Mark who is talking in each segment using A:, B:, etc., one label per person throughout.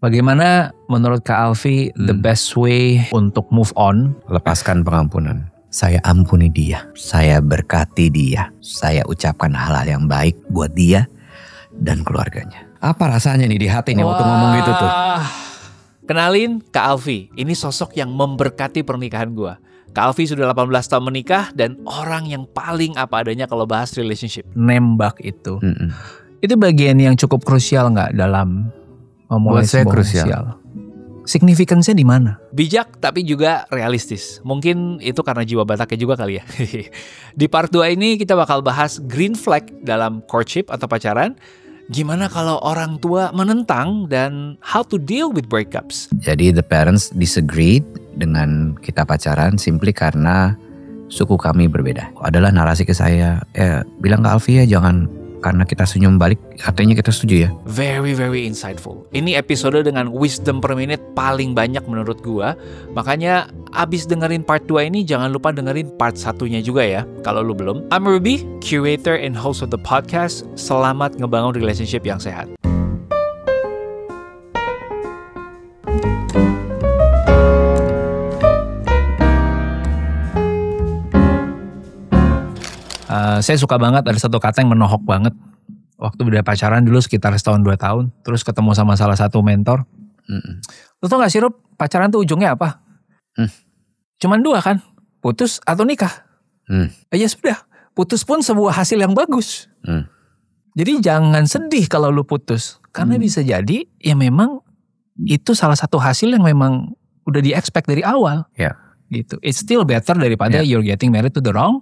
A: Bagaimana menurut Kak Alfi the best way untuk move on?
B: Lepaskan pengampunan. Saya ampuni dia, saya berkati dia, saya ucapkan hal-hal yang baik buat dia dan keluarganya. Apa rasanya nih di hati nih waktu ngomong gitu tuh?
A: Kenalin Kak Alfi, ini sosok yang memberkati pernikahan gua. Kak Alfi sudah 18 tahun menikah dan orang yang paling apa adanya kalau bahas relationship. Nembak itu. Itu bagian yang cukup krusial nggak dalam memulai
B: Buat saya
A: sebuah
B: krusial.
A: Signifikansinya di mana? Bijak tapi juga realistis. Mungkin itu karena jiwa Bataknya juga kali ya. Di part 2 ini kita bakal bahas green flag dalam courtship atau pacaran. Gimana kalau orang tua menentang dan how to deal with breakups.
B: Jadi the parents disagreed dengan kita pacaran simply karena suku kami berbeda. Adalah narasi ke saya, bilang ke Alfi ya jangan karena kita senyum balik artinya kita setuju ya.
A: Very very insightful. Ini episode dengan wisdom per menit paling banyak menurut gua. Makanya abis dengerin part 2 ini jangan lupa dengerin part 1-nya juga ya kalau lu belum. I'm Ruby, curator and host of the podcast. Selamat ngebangun relationship yang sehat. Saya suka banget ada satu kata yang menohok banget. Waktu udah pacaran dulu sekitar setahun 2 tahun. Terus ketemu sama salah satu mentor. Lu tau gak sih Rup, pacaran tuh ujungnya apa? Cuman 2 kan, putus atau nikah. Ya sudah, putus pun sebuah hasil yang bagus. Jadi jangan sedih kalau lu putus. Karena bisa jadi ya memang itu salah satu hasil yang memang udah di-expect dari awal.
B: Ya.
A: Gitu. It's still better daripada you're getting married to the wrong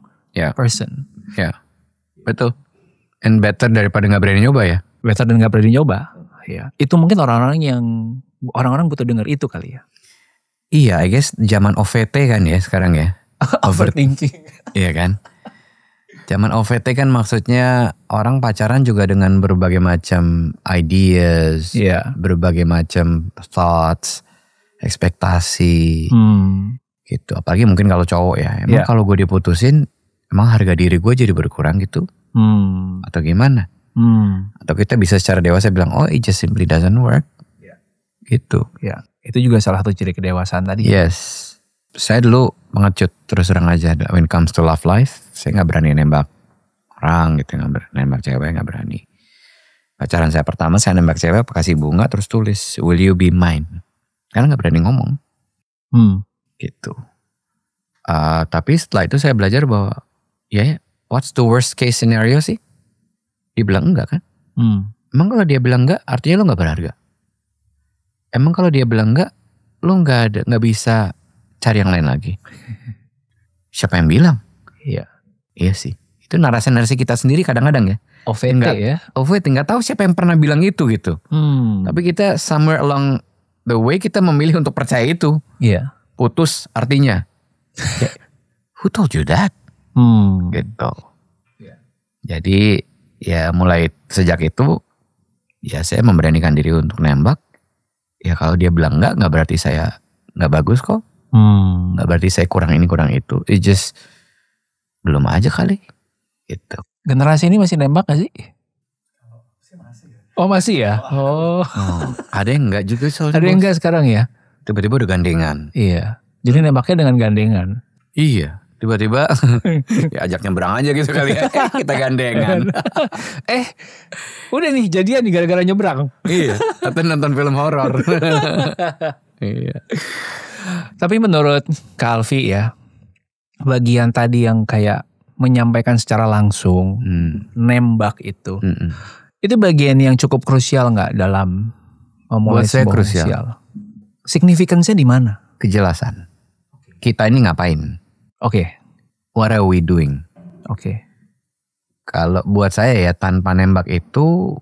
A: person.
B: Ya, betul. And better daripada gak berani nyoba ya.
A: Better dan gak berani nyoba. Ya. Itu mungkin orang-orang butuh dengar itu kali ya.
B: Iya, I guess zaman OVT kan ya sekarang ya.
A: Overthinking.
B: Iya kan. Zaman OVT kan maksudnya orang pacaran juga dengan berbagai macam ideas, berbagai macam thoughts, ekspektasi, gitu. Apalagi mungkin kalau cowok ya. Emang kalau gue diputusin, emang harga diri gue jadi berkurang gitu? Atau gimana? Atau kita bisa secara dewasa bilang, oh it just simply doesn't work. Gitu.
A: Ya, itu juga salah satu ciri kedewasaan tadi.
B: Yes. Saya dulu pengecut terus terang aja. When it comes to love life, saya gak berani nembak orang gitu. Gak berani nembak cewek, gak berani. Pacaran saya pertama, saya nembak cewek, kasih bunga, terus tulis, will you be mine? Karena gak berani ngomong. Gitu. Tapi setelah itu saya belajar bahwa what's the worst case scenario sih? Dibilang enggak kan? Emang kalau dia bilang enggak, artinya lo gak berharga. Emang kalau dia bilang enggak, lo gak bisa cari yang lain lagi. Siapa yang bilang? Iya sih. Itu narasi-narasi kita sendiri kadang-kadang ya.
A: OVT ya?
B: OVT, gak tahu siapa yang pernah bilang itu gitu. Tapi kita somewhere along the way kita memilih untuk percaya itu. Putus artinya. Who told you that? Gitu. Jadi ya mulai sejak itu ya saya memberanikan diri untuk nembak. Ya kalau dia bilang enggak berarti saya enggak bagus kok. Enggak berarti saya kurang ini kurang itu. It just belum aja kali. Gitu.
A: Generasi ini masih nembak gak sih? Oh masih ya? Oh.
B: Ada yang enggak juga soalnya.
A: Ada yang enggak sekarang ya?
B: Tiba-tiba udah gandengan.
A: Iya. Jadi nembaknya dengan gandengan.
B: Iya. Tiba-tiba ya ajak nyebrang aja gitu kali ya. Kita gandengan.
A: Udah nih jadian nih gara-gara nyebrang.
B: Iya. Atau nonton film horor. Iya.
A: Tapi menurut Kak Alfi ya, bagian tadi yang kayak menyampaikan secara langsung, nembak itu bagian yang cukup krusial nggak dalam memulai sebuah krusial? Signifikansinya di mana?
B: Kejelasan. Kita ini ngapain? What are we doing? Kalau buat saya ya tanpa nembak itu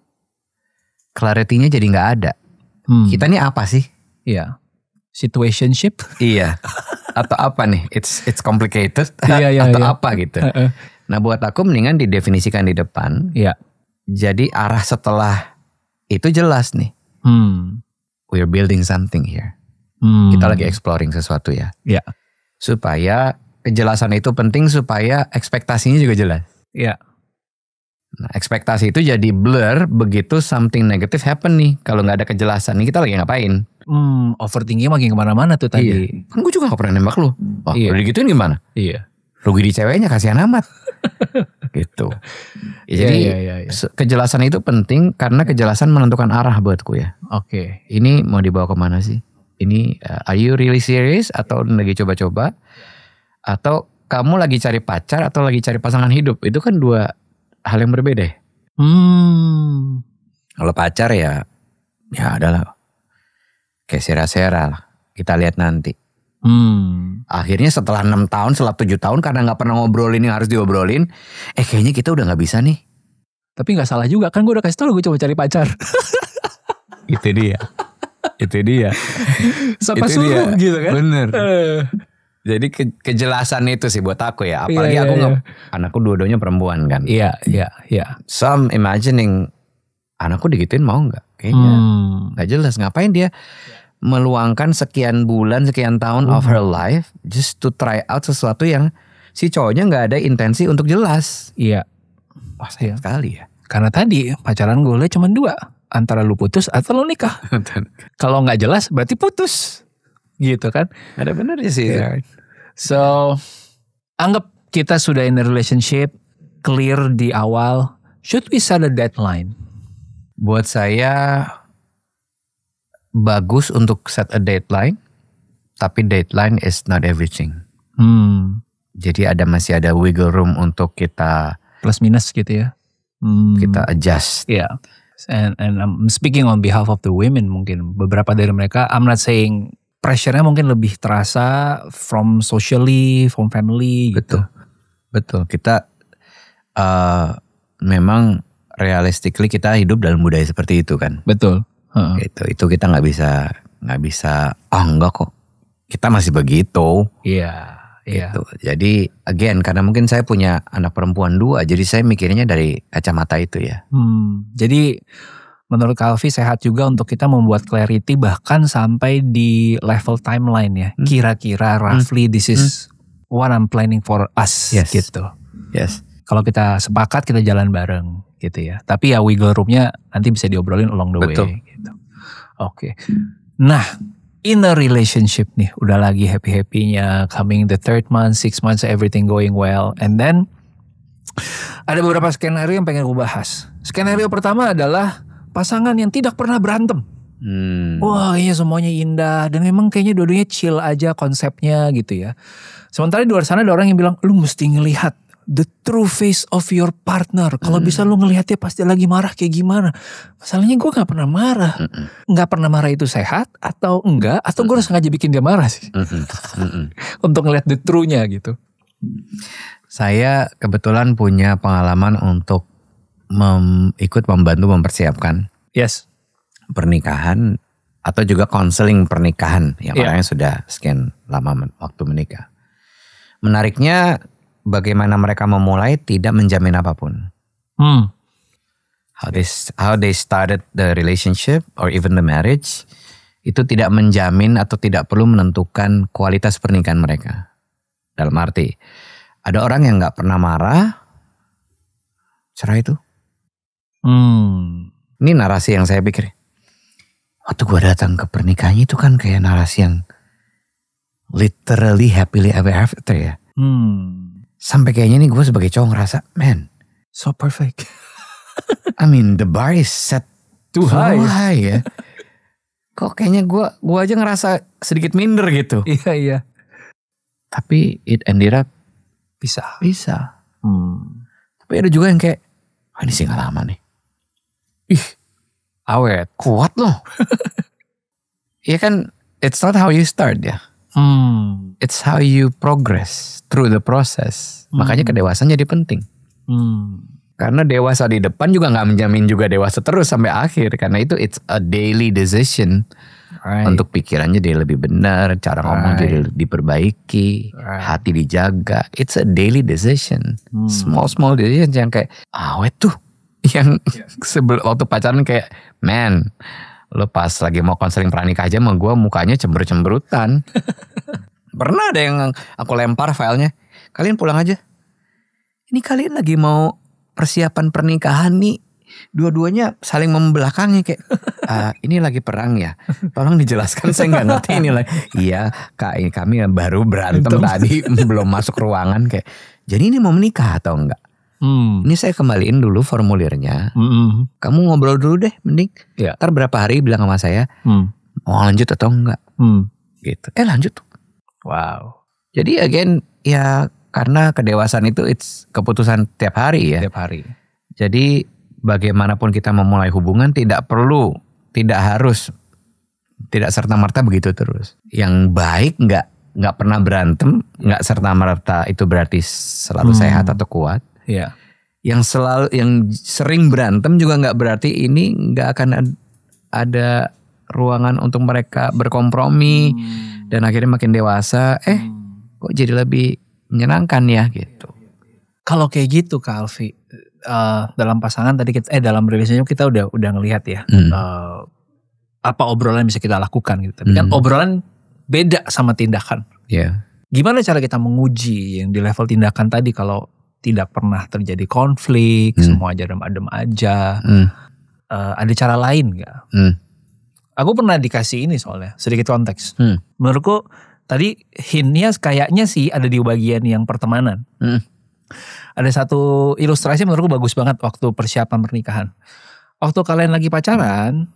B: clarity-nya jadi nggak ada. Kita ini apa sih?
A: Iya. Situationship?
B: Iya. Atau apa nih? It's complicated. Atau apa gitu. Nah buat aku mendingan didefinisikan di depan. Jadi arah setelah itu jelas nih. We're building something here. Kita lagi exploring sesuatu ya. Supaya kejelasan itu penting supaya ekspektasinya juga jelas. Nah, ekspektasi itu jadi blur begitu something negative happen nih. Kalau gak ada kejelasan nih kita lagi ngapain.
A: Overthinking makin kemana-mana tuh tadi.
B: Iya. Kan gue juga gak pernah nembak lu. Wah,
A: Iya.
B: Udah digituin gimana?
A: Iya.
B: Rugi di ceweknya, kasihan amat. Gitu. Ya, jadi kejelasan itu penting karena kejelasan menentukan arah buatku ya.
A: Oke.
B: Ini mau dibawa kemana sih? Ini are you really serious atau lagi coba-coba? Atau kamu lagi cari pacar atau lagi cari pasangan hidup? Itu kan dua hal yang berbeda ya. Kalau pacar ya adalah kayak sera-sera lah. Kita lihat nanti. Akhirnya setelah 6 tahun, setelah 7 tahun karena gak pernah ngobrolin yang harus diobrolin. Kayaknya kita udah gak bisa nih.
A: Tapi gak salah juga, kan gue udah kasih tau gue coba cari pacar.
B: Itu dia.
A: Siapa suruh gitu kan.
B: Bener. Jadi kejelasan itu sih buat aku ya. Apalagi aku anakku dua-duanya perempuan kan.
A: Iya.
B: So I'm imagining anakku digituin mau gak? Kayaknya gak jelas. Ngapain dia meluangkan sekian bulan, sekian tahun of her life just to try out sesuatu yang si cowoknya gak ada intensi untuk jelas.
A: Iya.
B: Wah sayang sekali ya.
A: Karena tadi pacaran gue cuma 2. Antara lu putus atau lu nikah. Kalau gak jelas berarti putus. Gitu kan.
B: Ada benernya sih.
A: Yeah. So anggap kita sudah in a relationship, clear di awal. Should we set a deadline?
B: Buat saya bagus untuk set a deadline, tapi deadline is not everything. Jadi masih ada wiggle room untuk kita
A: plus minus gitu ya.
B: Kita adjust.
A: Yeah. And I'm speaking on behalf of the women, mungkin beberapa dari mereka, I'm not saying pressure-nya mungkin lebih terasa from socially, from family gitu.
B: Betul. Kita memang realistically kita hidup dalam budaya seperti itu kan.
A: Betul.
B: Itu kita nggak bisa enggak kok, kita masih begitu.
A: Iya.
B: Gitu. Jadi again karena mungkin saya punya anak perempuan 2, jadi saya mikirnya dari kacamata itu ya.
A: Jadi menurut Calvi sehat juga untuk kita membuat clarity bahkan sampai di level timeline ya. Kira-kira roughly this is what I'm planning for us gitu.
B: Yes.
A: Kalau kita sepakat kita jalan bareng gitu ya. Tapi ya wiggle roomnya nanti bisa diobrolin along the way gitu. Oke. Nah, in a relationship nih, udah lagi happy-happynya, coming the 3rd month, 6 months, everything going well. And then, ada beberapa skenario yang pengen gue bahas. Skenario pertama adalah pasangan yang tidak pernah berantem. Wah, kayaknya semuanya indah. Dan memang kayaknya dua-duanya chill aja konsepnya gitu ya. Sementara di luar sana ada orang yang bilang, lu mesti ngelihat the true face of your partner. Kalau bisa lu ngelihatnya pas dia lagi marah kayak gimana. Masalahnya gue gak pernah marah. Gak pernah marah itu sehat atau enggak. Atau gue harus sengaja bikin dia marah sih. Untuk ngelihat the true-nya gitu.
B: Saya kebetulan punya pengalaman untuk ikut membantu mempersiapkan pernikahan. Atau juga konseling pernikahan. Yang orangnya sudah sekian lama waktu menikah. Menariknya bagaimana mereka memulai tidak menjamin apapun. How they started the relationship or even the marriage itu tidak menjamin atau tidak perlu menentukan kualitas pernikahan mereka. Dalam arti ada orang yang nggak pernah marah, cerai itu. Ini narasi yang saya pikir. Waktu gue datang ke pernikahannya itu kan kayak narasi yang literally happily ever after ya. Sampai kayaknya nih gue sebagai cowok ngerasa, man,
A: so perfect.
B: I mean the bar is set
A: too high
B: ya. Kok kayaknya gue aja ngerasa sedikit minder gitu.
A: Iya.
B: Tapi it ended up
A: bisa.
B: Tapi ada juga yang kayak, ini sih gak lama nih.
A: Awet.
B: Kuat loh. Iya kan, it's not how you start ya. It's how you progress through the process. Makanya kedewasaan jadi penting. Karena dewasa di depan juga gak menjamin juga dewasa terus sampai akhir. Karena itu it's a daily decision. Untuk pikirannya dia lebih benar. Cara ngomong jadi diperbaiki. Hati dijaga. It's a daily decision. Small decision yang kayak awet tuh. Yang sebelum waktu pacaran kayak man, lo pas lagi mau konseling pranikah aja sama gue mukanya cemberut-cemberutan. Pernah ada yang aku lempar filenya, kalian pulang aja. Ini kalian lagi mau persiapan pernikahan nih dua-duanya saling membelakangi kayak ini lagi perang ya, tolong dijelaskan, saya nggak ngerti ini lagi. Iya kak, ini kami baru berantem tadi belum masuk ruangan kayak. Jadi ini mau menikah atau enggak? Ini saya kembaliin dulu formulirnya. Kamu ngobrol dulu deh, mending. Ntar berapa hari bilang sama saya mau lanjut atau enggak? Gitu. Lanjut.
A: Wow.
B: Jadi again ya karena kedewasaan itu it's keputusan tiap hari ya.
A: Tiap hari.
B: Jadi bagaimanapun kita memulai hubungan tidak perlu, tidak harus, tidak serta-merta begitu terus. Yang baik nggak pernah berantem, nggak serta-merta itu berarti selalu sehat atau kuat.
A: Iya.
B: Yang sering berantem juga nggak berarti ini nggak akan ada ruangan untuk mereka berkompromi dan akhirnya makin dewasa. Kok jadi lebih menyenangkan ya gitu.
A: Kalau kayak gitu Kak Alfi, dalam pasangan tadi kita dalam relationship kita udah ngelihat ya apa obrolan yang bisa kita lakukan gitu. Tapi kan obrolan beda sama tindakan.
B: Yeah.
A: Gimana cara kita menguji yang di level tindakan tadi kalau tidak pernah terjadi konflik, semua aja adem-adem aja. Ada cara lain nggak? Aku pernah dikasih ini soalnya, sedikit konteks. Menurutku tadi hintnya kayaknya sih ada di bagian yang pertemanan. Ada satu ilustrasi menurutku bagus banget waktu persiapan pernikahan. Waktu kalian lagi pacaran,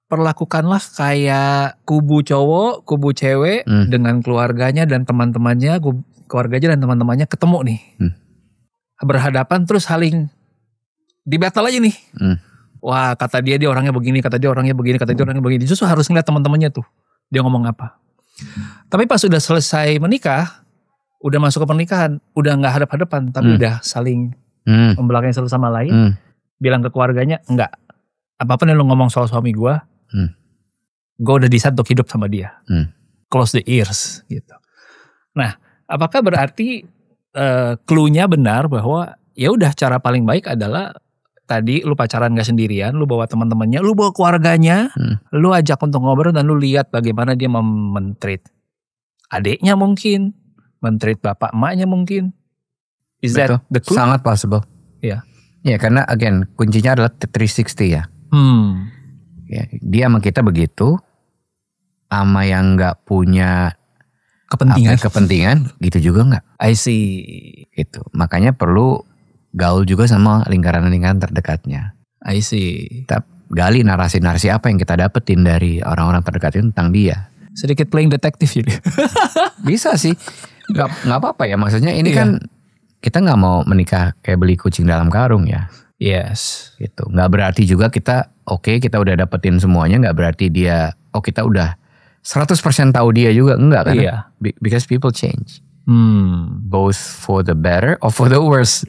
A: perlakukanlah kayak kubu cowok, kubu cewek dengan keluarganya dan teman-temannya, keluarganya dan teman-temannya ketemu nih. Berhadapan terus saling di battle aja nih. Wah, kata dia orangnya begini, kata dia orangnya begini, kata dia orangnya begini. Justru harus ngeliat teman-temannya tuh. Dia ngomong apa. Tapi pas sudah selesai menikah, udah masuk ke pernikahan, udah gak hadap-hadapan, tapi udah saling membelakangi satu sama lain. Bilang ke keluarganya, enggak. Apapun yang lu ngomong soal suami gue, gue udah decide untuk hidup sama dia. Close the ears gitu. Nah, apakah berarti clue-nya benar bahwa ya udah cara paling baik adalah tadi lu pacaran gak sendirian, lu bawa teman-temannya, lu bawa keluarganya, lu ajak untuk ngobrol dan lu lihat bagaimana dia men-treat adiknya mungkin, men-treat bapak emaknya mungkin. Is that the clue?
B: Sangat possible.
A: Iya.
B: Ya karena again kuncinya adalah 360 ya. Ya, dia sama kita begitu, sama yang nggak punya kepentingan gitu juga nggak.
A: I see.
B: Gitu. Makanya perlu gaul juga sama lingkaran-lingkaran terdekatnya.
A: I see.
B: Kita gali narasi-narasi apa yang kita dapetin dari orang-orang terdekat itu tentang dia.
A: Sedikit playing detektif jadi.
B: Bisa sih, nggak apa-apa ya. Maksudnya ini kan kita nggak mau menikah kayak beli kucing dalam karung ya.
A: Yes.
B: Gitu. Nggak berarti juga kita kita udah dapetin semuanya. Nggak berarti dia kita udah 100% tahu dia juga. Enggak kan?
A: Iya.
B: Because people change. Both for the better or for the worse.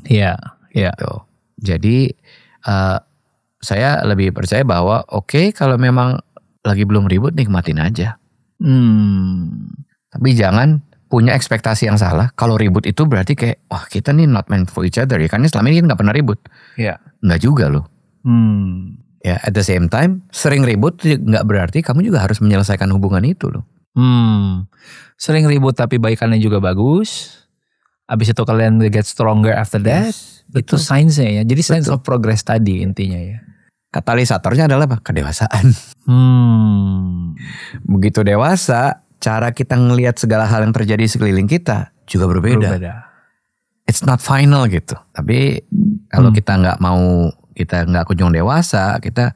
A: Iya.
B: Gitu. Jadi saya lebih percaya bahwa kalau memang lagi belum ribut nikmatin aja. Tapi jangan punya ekspektasi yang salah. Kalau ribut itu berarti kayak wah kita nih not meant for each other ya. Karena selama ini kita gak pernah ribut.
A: Iya.
B: Nggak juga loh. Ya at the same time sering ribut gak berarti kamu juga harus menyelesaikan hubungan itu loh.
A: Sering ribut tapi baikannya juga bagus. Abis itu kalian get stronger after that. Itu sainsnya ya. Jadi sense of progress tadi intinya ya.
B: Katalisatornya adalah apa? Kedewasaan. Begitu dewasa, cara kita ngelihat segala hal yang terjadi sekeliling kita juga berbeda. It's not final gitu. Tapi kalau kita nggak kunjung dewasa, kita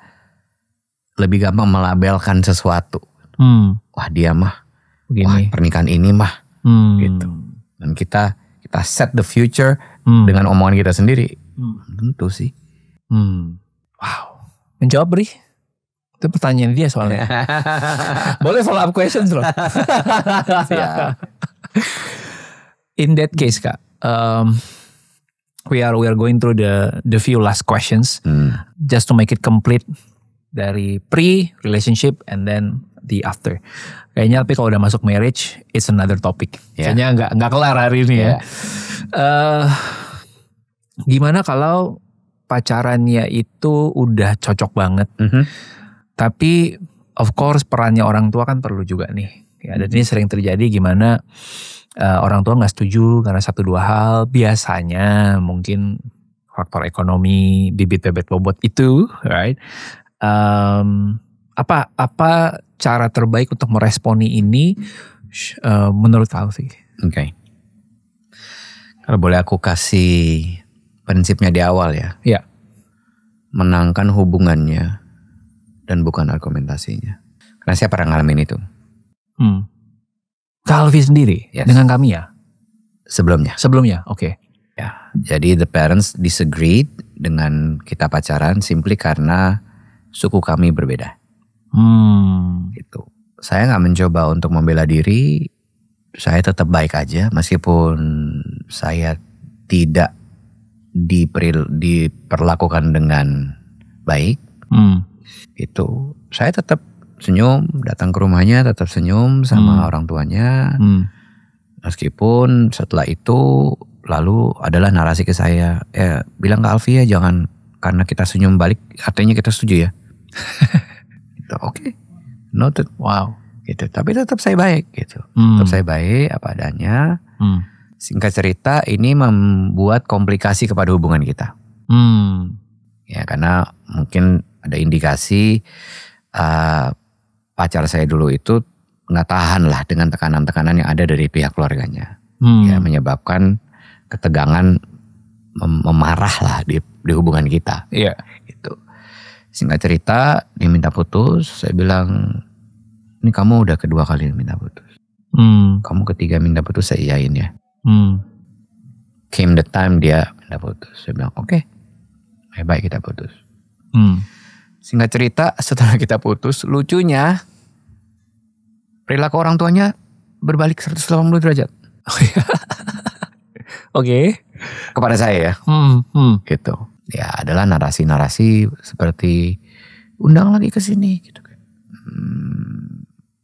B: lebih gampang melabelkan sesuatu. Wah dia mah, wah pernikahan ini mah, gitu. Dan kita set the future dengan omongan kita sendiri. Tentu sih.
A: Wow. Menjawab Bri? Itu pertanyaan dia soalnya. Boleh follow up questions loh. In that case Kak, we are going through the few last questions just to make it complete dari pre-relationship and then the after. Kayaknya tapi kalau udah masuk marriage, it's another topic. Kayaknya nggak kelar hari ini ya. Gimana kalau pacarannya itu udah cocok banget, tapi of course perannya orang tua kan perlu juga nih. Ya, dan ini sering terjadi gimana orang tua nggak setuju karena 1-2 hal. Biasanya mungkin faktor ekonomi, bibit bebek bobot itu, right? Apa cara terbaik untuk meresponi ini menurut Alfi?
B: Oke. Kalau boleh aku kasih prinsipnya di awal ya.
A: Ya.
B: Menangkan hubungannya dan bukan argumentasinya. Karena saya pernah ngalamin itu.
A: Kak Alfi sendiri? Yes. Dengan kami ya? Sebelumnya, oke.
B: Ya, jadi the parents disagreed dengan kita pacaran simply karena suku kami berbeda. Gitu. Saya nggak mencoba untuk membela diri, saya tetap baik aja meskipun saya tidak diperlakukan dengan baik. Itu saya tetap senyum, datang ke rumahnya tetap senyum sama orang tuanya. Meskipun setelah itu lalu adalah narasi ke saya, bilang ke Alfi ya jangan karena kita senyum balik artinya kita setuju ya. Gitu, oke. Noted.
A: Wow.
B: Gitu. Tapi tetap saya baik gitu. Tetap saya baik apa adanya. Singkat cerita ini membuat komplikasi kepada hubungan kita. Ya karena mungkin ada indikasi pacar saya dulu itu nggak tahan lah dengan tekanan-tekanan yang ada dari pihak keluarganya. Ya menyebabkan ketegangan memarah lah di hubungan kita.
A: Iya.
B: Gitu. Singkat cerita dia minta putus. Saya bilang ini kamu udah kedua kali minta putus. Kamu ketiga minta putus saya iyain ya. Came the time dia minta putus. Saya bilang oke. Baik kita putus. Singkat cerita setelah kita putus, lucunya perilaku orang tuanya berbalik 180 derajat.
A: Oke.
B: Kepada saya ya. Gitu. Ya adalah narasi-narasi seperti undang lagi ke sini gitu kan.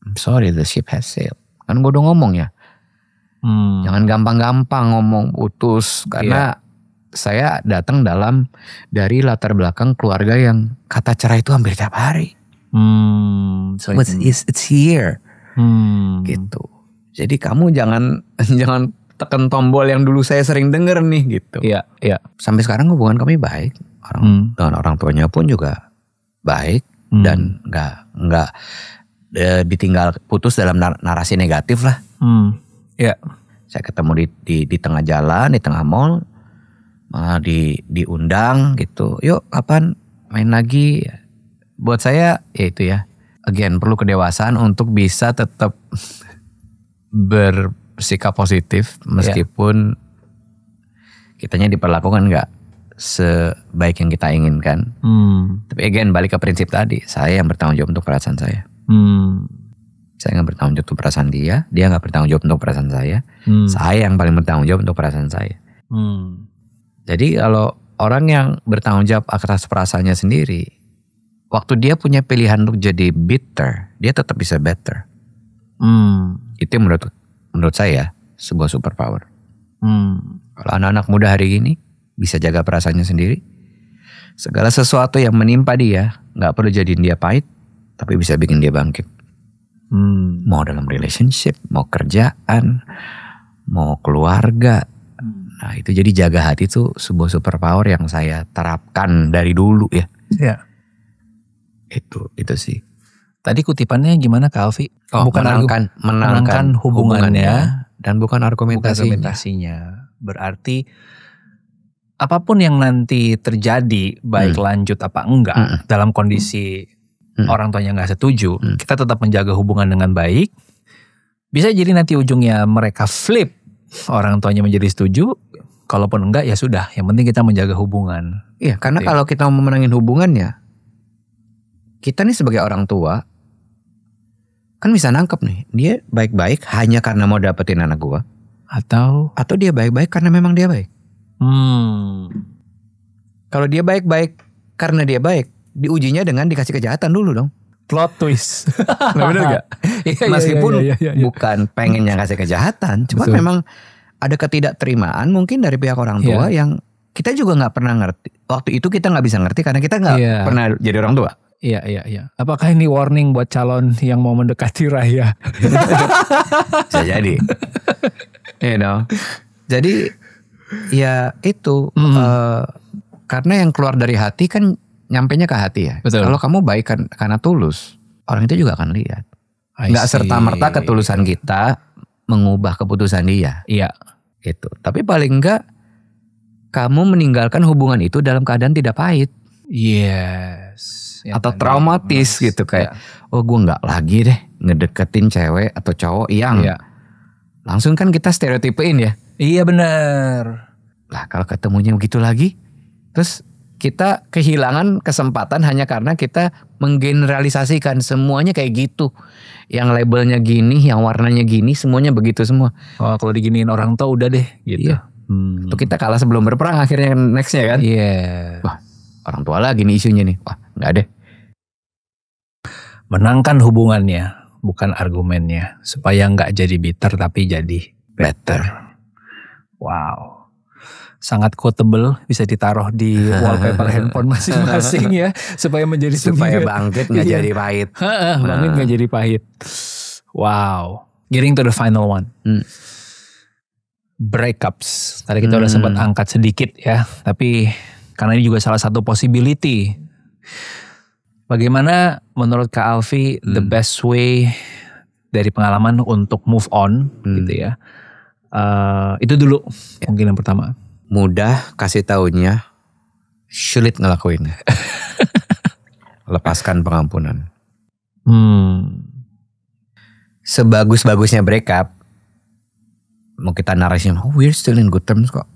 B: I'm sorry the ship has sailed. Kan gue udah ngomong ya. Jangan gampang-gampang ngomong putus karena saya datang dari latar belakang keluarga yang kata cerai itu hampir tiap hari. So it's here. Gitu. Jadi kamu jangan tekan tombol yang dulu saya sering denger nih gitu.
A: Iya.
B: Sampai sekarang hubungan kami baik. Dengan orang tuanya pun juga baik dan nggak ditinggal putus dalam narasi negatif lah.
A: Iya.
B: Saya ketemu di tengah jalan, di tengah mall. Diundang gitu, yuk kapan main lagi. Buat saya ya itu ya, again perlu kedewasaan untuk bisa tetap bersikap positif meskipun kitanya diperlakukan gak sebaik yang kita inginkan. Tapi again balik ke prinsip tadi, saya yang bertanggung jawab untuk perasaan saya. Saya gak bertanggung jawab untuk perasaan dia gak bertanggung jawab untuk perasaan saya. Saya yang paling bertanggung jawab untuk perasaan saya. Jadi kalau orang yang bertanggung jawab atas perasaannya sendiri, waktu dia punya pilihan untuk jadi bitter, dia tetap bisa better. Itu menurut saya sebuah superpower. Kalau anak-anak muda hari ini bisa jaga perasaannya sendiri, segala sesuatu yang menimpa dia nggak perlu jadiin dia pahit, tapi bisa bikin dia bangkit. Mau dalam relationship, mau kerjaan, mau keluarga. Nah itu jadi jaga hati itu sebuah superpower yang saya terapkan dari dulu ya.
A: Iya.
B: Itu sih.
A: Tadi kutipannya gimana Kak Alfi?
B: Menangkan hubungannya dan bukan argumentasinya.
A: Berarti apapun yang nanti terjadi, baik lanjut apa enggak, dalam kondisi orang tuanya gak setuju, kita tetap menjaga hubungan dengan baik. Bisa jadi nanti ujungnya mereka flip, orang tuanya menjadi setuju. Kalaupun enggak ya sudah, yang penting kita menjaga hubungan.
B: Iya, karena kalau kita mau memenangin hubungannya, kita nih sebagai orang tua kan bisa nangkep nih, dia baik-baik hanya karena mau dapetin anak gua, atau dia baik-baik karena memang dia baik. Kalau dia baik-baik karena dia baik, diujinya dengan dikasih kejahatan dulu dong.
A: Plot twist.
B: Nah, bener gak? Meskipun bukan pengennya kasih kejahatan, cuma memang ada ketidakterimaan mungkin dari pihak orang tua yang kita juga gak pernah ngerti. Waktu itu kita gak bisa ngerti karena kita gak pernah jadi orang tua.
A: Iya. Apakah ini warning buat calon yang mau mendekati Raya?
B: Bisa jadi. Jadi ya itu karena yang keluar dari hati kan nyampenya ke hati ya.
A: Betul.
B: Kalau kamu baik karena tulus, orang itu juga akan lihat. Nggak serta-merta ketulusan kita mengubah keputusan dia.
A: Iya.
B: Gitu. Tapi paling enggak kamu meninggalkan hubungan itu dalam keadaan tidak pahit.
A: Yes.
B: Atau traumatis gitu kayak, oh gue nggak lagi deh ngedeketin cewek atau cowok yang langsung kan kita stereotipein ya.
A: Iya benar.
B: Lah kalau ketemunya begitu lagi, terus kita kehilangan kesempatan hanya karena kita menggeneralisasikan semuanya kayak gitu. Yang labelnya gini, yang warnanya gini, semuanya begitu semua.
A: Oh kalau diginiin orang tua udah deh gitu.
B: Iya. Tuh kita kalah sebelum berperang akhirnya nextnya kan.
A: Iya.
B: Wah orang tua lagi nih isunya nih. Wah nggak deh.
A: Menangkan hubungannya, bukan argumennya. Supaya nggak jadi bitter tapi jadi better. Wow. Sangat quotable, bisa ditaruh di wallpaper handphone masing-masing ya. Supaya menjadi
B: supaya bangkit nggak jadi pahit.
A: Bangkit nggak jadi pahit. Wow. Getting to the final one. Breakups. Tadi kita udah sempat angkat sedikit ya. Tapi karena ini juga salah satu possibility. Bagaimana menurut Kak Alfi the best way dari pengalaman untuk move on gitu ya. Itu dulu mungkin yang pertama.
B: Mudah kasih taunya, sulit ngelakuin. Lepaskan pengampunan. Sebagus-bagusnya breakup, mau kita narasiin, oh we're still in good terms kok.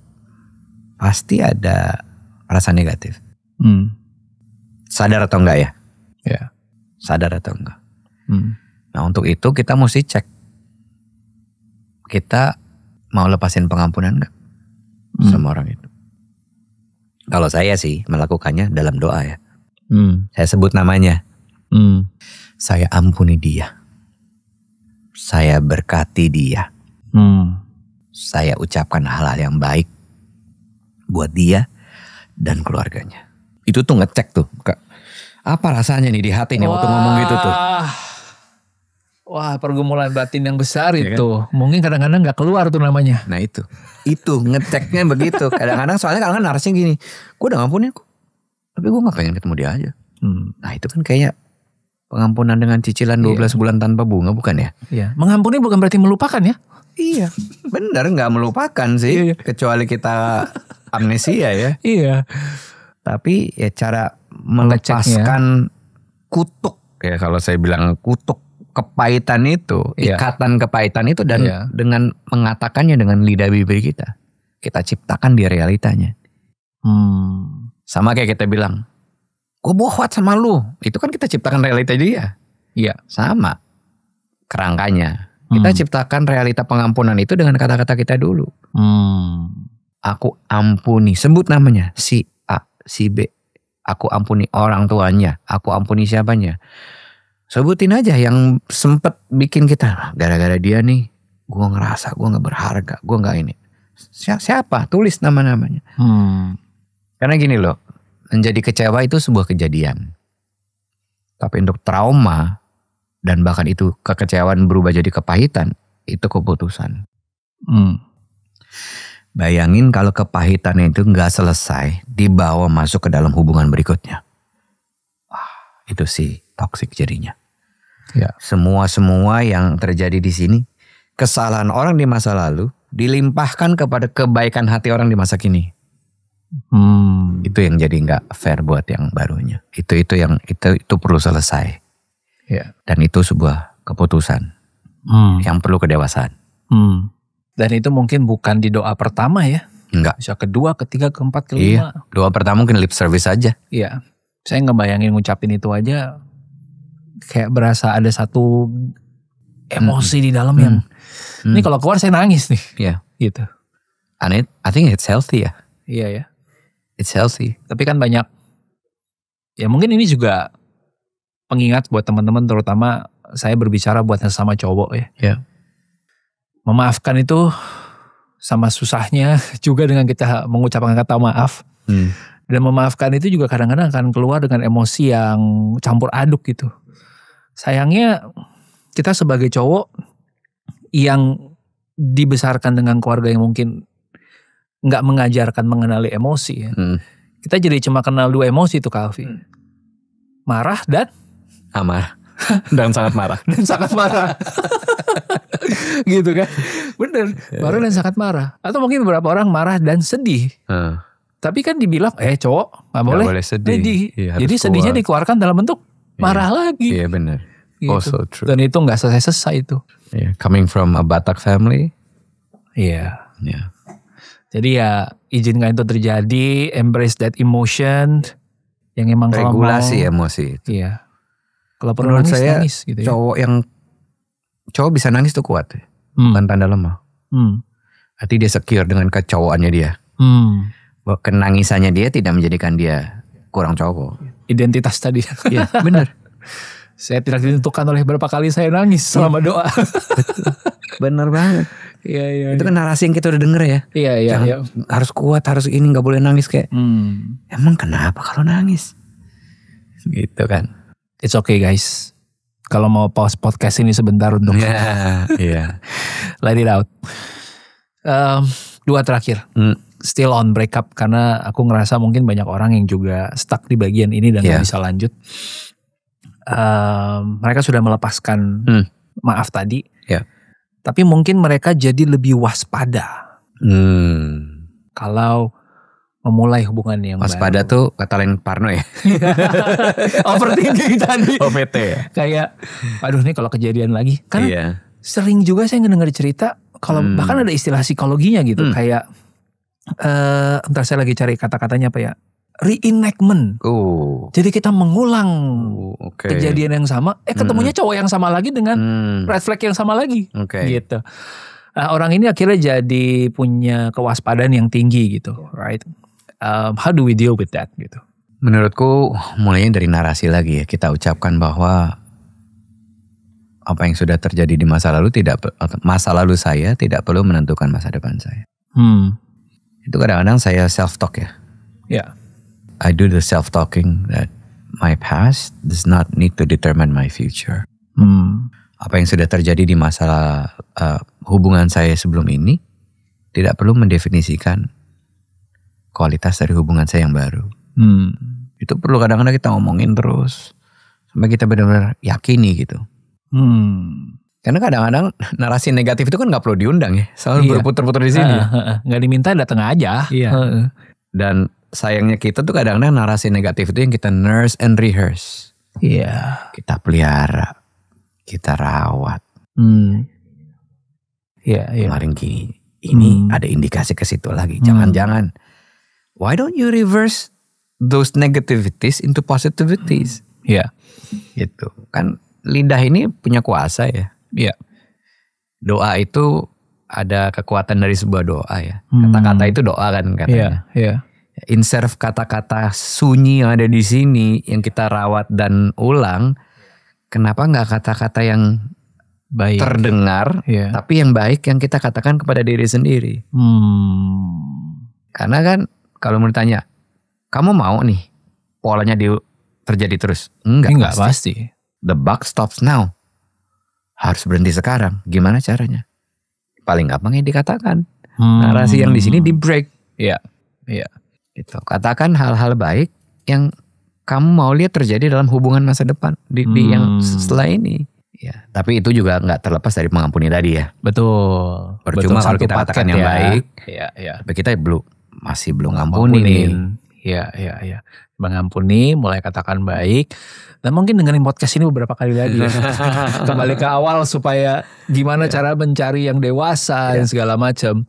B: Pasti ada rasa negatif. Sadar atau enggak ya?
A: Ya.
B: Sadar atau enggak? Nah untuk itu kita mesti cek. Kita mau lepasin pengampunan enggak? Sama orang itu. Kalau saya sih melakukannya dalam doa ya. Saya sebut namanya. Saya ampuni dia. Saya berkati dia. Saya ucapkan hal-hal yang baik buat dia dan keluarganya. Itu tuh ngecek tuh. Apa rasanya nih di hati nih waktu ngomong gitu tuh.
A: Wah pergumulan batin yang besar
B: ya
A: itu.
B: Kan?
A: Mungkin kadang-kadang gak keluar tuh namanya.
B: Nah itu ngeceknya begitu. Kadang-kadang soalnya kadang-kadang narasinya gini. Gue udah ngampunin kok. Tapi gue gak pengen ketemu dia aja. Nah itu kan kayak pengampunan dengan cicilan 12 bulan tanpa bunga bukan ya?
A: Iya. Mengampuni bukan berarti melupakan ya?
B: Iya. Bener gak melupakan sih. Kecuali kita amnesia ya.
A: Iya.
B: Tapi ya cara melepaskan kutuk. Ya kalau saya bilang kutuk. Kepahitan itu, ikatan kepahitan itu dan dengan mengatakannya dengan lidah bibir kita ciptakan di realitanya. Sama kayak kita bilang, gue bohong sama lu, itu kan kita ciptakan realita dia.
A: Iya,
B: sama kerangkanya. Kita ciptakan realita pengampunan itu dengan kata-kata kita dulu. Aku ampuni, sebut namanya si A, si B. Aku ampuni orang tuanya, aku ampuni siapanya. Sebutin aja yang sempet bikin kita gara-gara dia nih, gue ngerasa gue nggak berharga, gue nggak ini. Siapa? Tulis nama-namanya. Karena gini loh, menjadi kecewa itu sebuah kejadian. Tapi untuk trauma dan bahkan itu kekecewaan berubah jadi kepahitan, itu keputusan. Bayangin kalau kepahitannya itu nggak selesai, dibawa masuk ke dalam hubungan berikutnya. Wah, itu sih toksik jadinya. Ya. Semua yang terjadi di sini, kesalahan orang di masa lalu dilimpahkan kepada kebaikan hati orang di masa kini. Itu yang jadi nggak fair buat yang barunya. Itu perlu selesai. Ya. Dan itu sebuah keputusan yang perlu kedewasaan.
A: Dan itu mungkin bukan di doa pertama ya?
B: Enggak.
A: Bisa kedua, ketiga, keempat, kelima.
B: Iya. Doa pertama mungkin lip service aja.
A: Iya. Saya ngebayangin ngucapin itu aja kayak berasa ada satu emosi di dalam yang ini kalau keluar saya nangis nih.
B: Iya.
A: Gitu.
B: And I think it's healthy ya.
A: Iya ya.
B: It's healthy.
A: Tapi kan banyak, ya mungkin ini juga pengingat buat teman-teman, terutama saya berbicara buat sesama cowok ya.
B: Iya.
A: Memaafkan itu sama susahnya juga dengan kita mengucapkan kata maaf. Dan memaafkan itu juga kadang-kadang akan keluar dengan emosi yang campur aduk gitu. Sayangnya kita sebagai cowok yang dibesarkan dengan keluarga yang mungkin gak mengajarkan mengenali emosi ya. Kita jadi cuma kenal 2 emosi tuh Kak Alfi. Marah dan
B: amarah. Dan sangat marah.
A: Dan sangat marah. Gitu kan. Bener. Marah dan sangat marah. Atau mungkin beberapa orang marah dan sedih. Tapi kan dibilang cowok gak boleh sedih.
B: Iya,
A: jadi sedihnya dikeluarkan dalam bentuk marah lagi.
B: Iya benar.
A: Gitu.
B: Also true.
A: Dan itu gak selesai-selesai itu.
B: Yeah, coming from a Batak family.
A: Iya.
B: Yeah.
A: Jadi ya izinkan itu terjadi. Embrace that emotion. Yang emang
B: regulasi
A: kalau mau,
B: emosi itu.
A: Iya. Kalau perlu
B: menurut
A: nangis,
B: saya
A: nangis gitu ya.
B: Cowok bisa nangis tuh kuat ya. Bukan tanda lemah. Arti dia secure dengan kecowokannya dia. Bahwa kenangisannya dia tidak menjadikan dia kurang cowok.
A: Identitas tadi.
B: Iya benar.
A: Saya tidak ditentukan oleh berapa kali saya nangis selama doa.
B: Benar banget.
A: Iya.
B: Itu kan narasi yang kita udah denger ya.
A: Iya.
B: Harus kuat, harus ini, nggak boleh nangis kayak. Emang kenapa kalau nangis? Gitu kan.
A: It's okay guys. Kalau mau pause podcast ini sebentar untuk
B: Iya.
A: let it out. 2 terakhir. Still on breakup karena aku ngerasa mungkin banyak orang yang juga stuck di bagian ini dan gak bisa lanjut. Mereka sudah melepaskan maaf tadi. Tapi mungkin mereka jadi lebih waspada. Kalau memulai hubungan yang
B: waspada
A: baru.
B: Tuh kata lain Parno ya.
A: Overthinking tadi.
B: OVT ya.
A: Kayak aduh nih kalau kejadian lagi. Karena sering juga saya ngedenger cerita. Kalau bahkan ada istilah psikologinya gitu. Kayak entar saya lagi cari kata-katanya apa ya. Reenactment. Jadi kita mengulang kejadian yang sama. Ketemunya cowok yang sama lagi dengan red flag yang sama lagi. Gitu. Nah, orang ini akhirnya jadi punya kewaspadaan yang tinggi gitu. Right? How do we deal with that gitu?
B: Menurutku mulainya dari narasi lagi ya. Kita ucapkan bahwa apa yang sudah terjadi di masa lalu masa lalu saya tidak perlu menentukan masa depan saya. Itu kadang-kadang saya self-talk ya.
A: Yeah.
B: I do the self-talking that my past does not need to determine my future. Apa yang sudah terjadi di masa hubungan saya sebelum ini tidak perlu mendefinisikan kualitas dari hubungan saya yang baru. Itu perlu kadang-kadang kita ngomongin terus sampai kita benar-benar yakini gitu. Karena kadang-kadang narasi negatif itu kan nggak perlu diundang ya, selalu berputar-putar di sini.
A: Nggak diminta datang aja.
B: Iya. Dan sayangnya kita tuh kadang-kadang narasi negatif itu yang kita nurse and rehearse.
A: Iya.
B: Kita pelihara, kita rawat.
A: Iya.
B: Kemarin gini, ini ada indikasi ke situ lagi. Jangan-jangan, why don't you reverse those negativities into positivities?
A: Iya.
B: Gitu. Kan lidah ini punya kuasa ya.
A: Iya.
B: Doa itu ada kekuatan dari sebuah doa ya. Kata-kata itu doa kan katanya.
A: Iya.
B: Insert kata-kata sunyi yang ada di sini yang kita rawat dan ulang. Kenapa nggak kata-kata yang baik terdengar, tapi yang baik yang kita katakan kepada diri sendiri? Karena kan kalau mau ditanya, kamu mau nih polanya terjadi terus? Enggak
A: pasti.
B: The buck stops now. Harus berhenti sekarang. Gimana caranya? Paling gampang yang dikatakan. Narasi yang di sini di break.
A: Iya.
B: Gitu. Katakan hal-hal baik yang kamu mau lihat terjadi dalam hubungan masa depan di yang setelah ini. Ya, tapi itu juga nggak terlepas dari mengampuni tadi ya.
A: Betul.
B: Percuma kalau kita katakan yang baik.
A: Iya.
B: Tapi kita masih belum ngampunin.
A: Iya. Mengampuni, mulai katakan baik. Dan mungkin dengerin podcast ini beberapa kali lagi ya. Kembali ke awal supaya gimana cara mencari yang dewasa dan segala macam.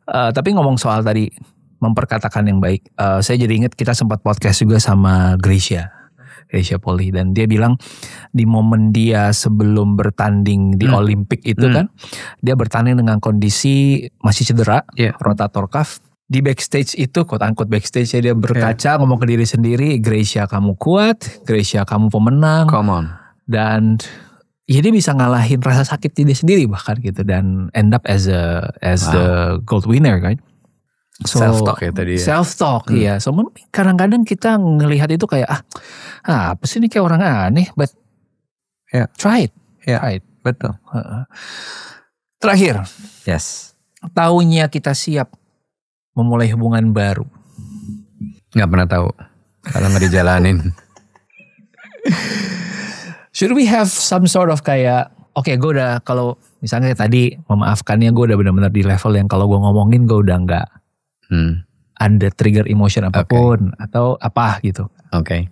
A: Tapi ngomong soal tadi memperkatakan yang baik. Saya jadi ingat kita sempat podcast juga sama Gracia Poli. Dan dia bilang di momen dia sebelum bertanding di Olimpik itu kan. Dia bertanding dengan kondisi masih cedera, rotator cuff. Di backstage itu, quote-unquote backstage dia berkaca ngomong ke diri sendiri, Gracia kamu kuat, Gracia kamu pemenang.
B: Come on.
A: Dan ya dia bisa ngalahin rasa sakit dia sendiri bahkan gitu. Dan end up as the gold winner kan. So,
B: self-talk ya tadi ya.
A: Self-talk, iya. So kadang-kadang kita ngelihat itu kayak, apa sih ini kayak orang aneh. But try it.
B: Try it. Betul.
A: Terakhir.
B: Yes.
A: Taunya kita siap memulai hubungan baru.
B: Gak pernah tahu. Kalau gak dijalanin.
A: Should we have some sort of kayak, oke, gue udah, kalau misalnya tadi memaafkannya, gue udah benar-benar di level yang kalau gue ngomongin gue udah gak ada trigger emotion apapun atau apa gitu.
B: Oke.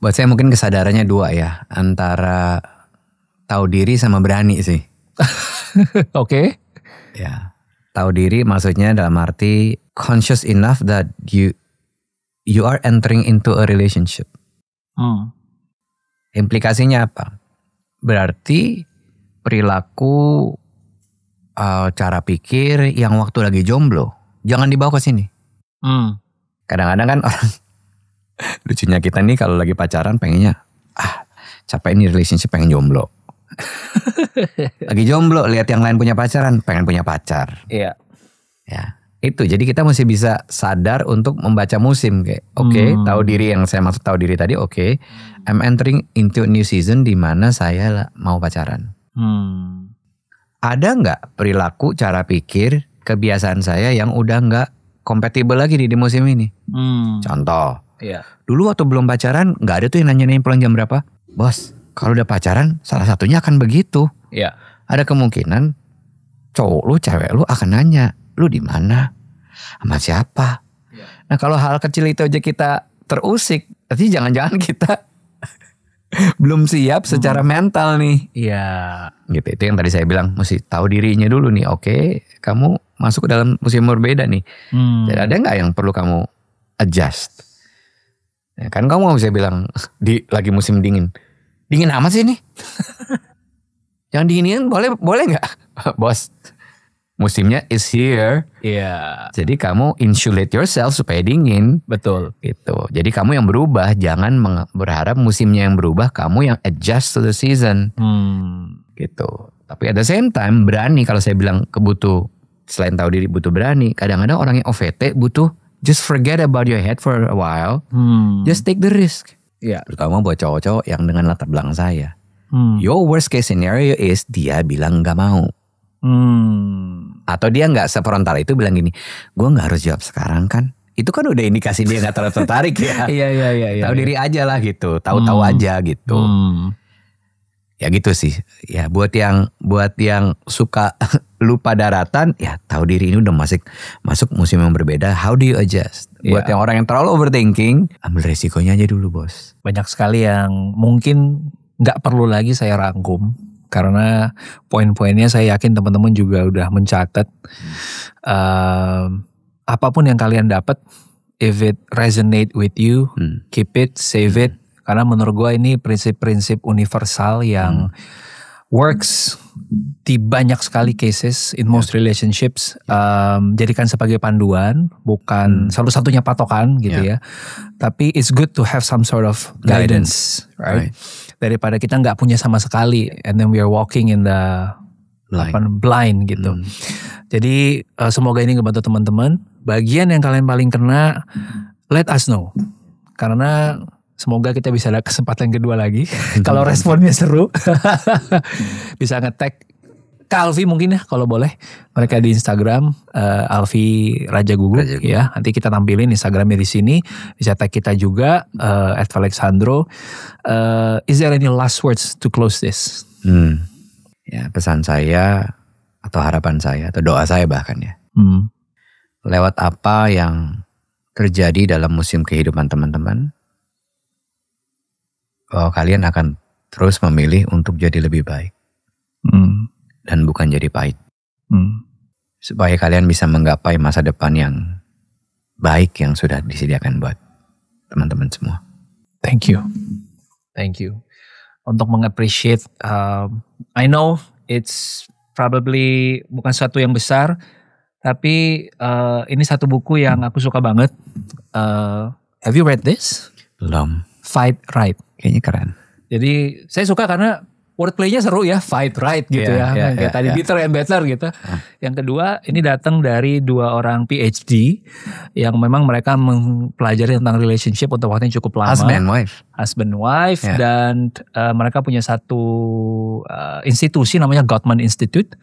B: Buat saya mungkin kesadarannya dua ya, antara tahu diri sama berani sih.
A: Oke.
B: Ya, tahu diri maksudnya dalam arti conscious enough that you are entering into a relationship. Implikasinya apa? Berarti perilaku, cara pikir yang waktu lagi jomblo jangan dibawa ke sini. Kadang-kadang kan orang lucunya kita nih kalau lagi pacaran pengennya capek nih relationship, pengen jomblo. Lagi jomblo lihat yang lain punya pacaran, pengen punya pacar.
A: Iya.
B: Ya, itu jadi kita mesti bisa sadar untuk membaca musim kayak tahu diri, yang saya maksud tahu diri tadi. I'm entering into a new season di mana saya mau pacaran. Ada nggak perilaku, cara pikir, kebiasaan saya yang udah nggak kompatibel lagi di musim ini? Contoh, dulu waktu belum pacaran nggak ada tuh yang nanya-nanyain pulang jam berapa. Bos, kalau udah pacaran salah satunya akan begitu. Ada kemungkinan cowok lu, cewek lu akan nanya, lu di mana, sama siapa. Nah kalau hal kecil itu aja kita terusik, berarti jangan-jangan kita belum siap secara mental nih. Gitu, itu yang tadi saya bilang, mesti tahu dirinya dulu nih. Kamu masuk ke dalam musim berbeda nih. Jadi ada nggak yang perlu kamu adjust? Ya, kan kamu nggak bisa bilang lagi musim dingin amat sih nih. Yang dinginin boleh nggak? Bos, musimnya is here. Jadi kamu insulate yourself supaya dingin.
A: Betul.
B: Gitu. Jadi kamu yang berubah, jangan berharap musimnya yang berubah, kamu yang adjust to the season. Gitu. Tapi at the same time berani, kalau saya bilang selain tahu diri butuh berani. Kadang-kadang orang yang OVT butuh just forget about your head for a while. Just take the risk. Terutama buat cowok-cowok yang dengan latar belakang saya. Your worst case scenario is dia bilang gak mau. Atau dia gak sefrontal itu bilang gini, gue gak harus jawab sekarang kan. Itu kan udah indikasi dia gak terlalu tertarik ya. Tahu diri aja lah gitu. Tahu-tahu aja gitu. Ya gitu sih. Ya buat yang suka lupa daratan, ya tahu diri ini udah masuk musim yang berbeda. How do you adjust? Buat yang orang yang terlalu overthinking, ambil resikonya aja dulu, bos.
A: Banyak sekali yang mungkin gak perlu lagi saya rangkum, karena poin-poinnya saya yakin teman-teman juga udah mencatat. Apapun yang kalian dapat, if it resonate with you, keep it, save it. Karena menurut gue ini prinsip-prinsip universal yang works di banyak sekali cases in most relationships. Jadikan sebagai panduan, bukan satu-satunya patokan gitu ya. Tapi it's good to have some sort of guidance, right? Daripada kita nggak punya sama sekali, and then we are walking in the blind gitu. Jadi semoga ini ngebantu teman-teman. Bagian yang kalian paling kena, let us know. Karena semoga kita bisa ada kesempatan kedua lagi. Kalau responnya seru, bisa nge-tag Alfi mungkin ya kalau boleh. Mereka di Instagram Alfi Raja Gugu ya. Nanti kita tampilin Instagramnya di sini. Bisa tag kita juga @Alexandro. Is there any last words to close this?
B: Ya, pesan saya atau harapan saya atau doa saya bahkan ya. Lewat apa yang terjadi dalam musim kehidupan teman-teman, bahwa kalian akan terus memilih untuk jadi lebih baik. Dan bukan jadi pahit. Supaya kalian bisa menggapai masa depan yang baik yang sudah disediakan buat teman-teman semua.
A: Thank you. Untuk mengappreciate, I know it's probably bukan sesuatu yang besar, tapi ini satu buku yang aku suka banget. Have you read this?
B: Belum.
A: Fight Right.
B: Kayaknya keren.
A: Jadi saya suka karena wordplay-nya seru ya, fight right gitu kayak tadi bitter and better gitu. Yang kedua ini datang dari 2 orang PhD yang memang mereka mempelajari tentang relationship untuk waktu yang cukup lama. Husband wife dan mereka punya satu institusi namanya Gottman Institute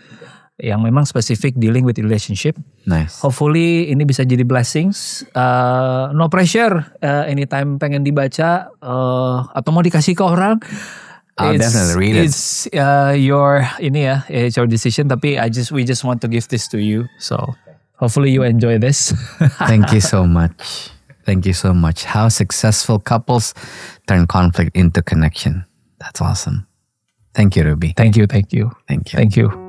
A: yang memang spesifik dealing with relationship.
B: Nice.
A: Hopefully ini bisa jadi blessings. No pressure. Anytime pengen dibaca atau mau dikasih ke orang.
B: I'll definitely read it.
A: It's it's your decision. Tapi we just want to give this to you. So hopefully you enjoy this.
B: Thank you so much. Thank you so much. How successful couples turn conflict into connection. That's awesome. Thank you, Ruby.
A: Thank you.
B: Thank you.
A: Thank you.